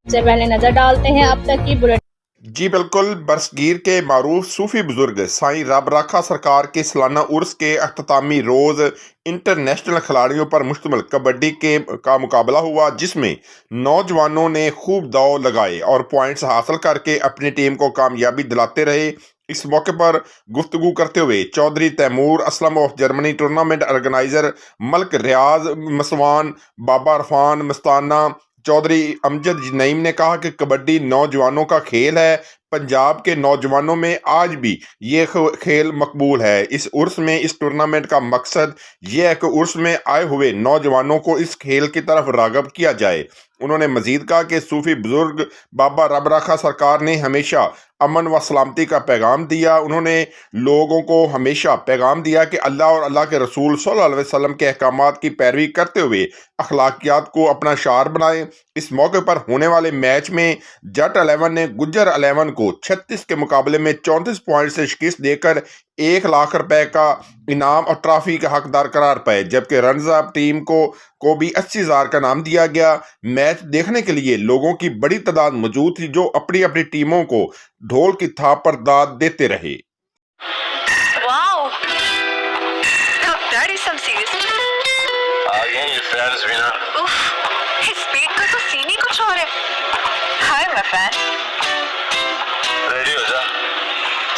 सबसे पहले नजर डालते हैं अब तक की बुलेटिन। जी बिल्कुल। बरसगीर के मारूफ सूफी बुजुर्ग साईं रब राखा सरकार के सालाना उर्स के अख्तामी रोज़ इंटरनेशनल खिलाड़ियों पर मुश्तमिल कबड्डी का मुकाबला हुआ, जिसमें नौजवानों ने खूब दाव लगाए और पॉइंट्स हासिल करके अपनी टीम को कामयाबी दिलाते रहे। इस मौके पर गुफ्तगू करते हुए Chaudhry Taimur Aslam of Germany, tournament organizer Malik Riaz Maswan, Baba Irfan Mastana, Chaudhry Amjad Naeem ने कहा कि कबड्डी नौजवानों का खेल है। पंजाब के नौजवानों में आज भी ये खेल मकबूल है। इस उर्स में इस टूर्नामेंट का मकसद ये है कि उर्स में आए हुए नौजवानों को इस खेल की तरफ राग़िब किया जाए। उन्होंने मजीद कहा कि सूफी बुजुर्ग बाबा रब राखा सरकार ने हमेशा अमन व सलामती का पैगाम दिया। उन्होंने लोगों को हमेशा पैगाम दिया कि अल्लाह और अल्लाह के रसूल सल्लल्लाहु अलैहि वसल्लम के अहकामात की पैरवी करते हुए अखलाकियात को अपना शार बनाएं। इस मौके पर होने वाले मैच में जट 11 ने गुज्जर 11 को 36 के मुकाबले में 34 पॉइंट से शिकस्त देकर 1 लाख रुपए का इनाम और ट्रॉफी का हकदार करार पाए, जबकि रनर्स अप टीम को भी 80,000 का नाम दिया गया। मैच देखने के लिए लोगों की बड़ी तादाद मौजूद थी, जो अपनी अपनी टीमों को ढोल की थाप पर दाद देते रहे।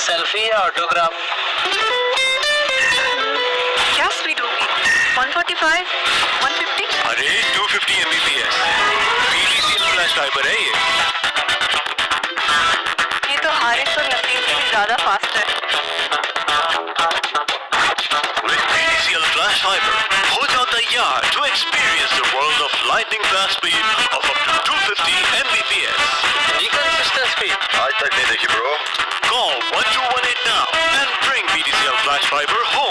सेल्फी या ऑटोग्राफ? क्या स्पीड होगी? 145, 150? अरे 250 Mbps VDCL फ्लैश फाइबर है ये तो हारिस और नसीम से भी ज्यादा फास्ट है। With VDCL फ्लैश फाइबर हो जाओ तैयार to experience the world of lightning fast speed of up to 250 Mbps। ये consistent speed आज तक नहीं देखी bro। Call 1218 now and bring VDCL flash fiber home।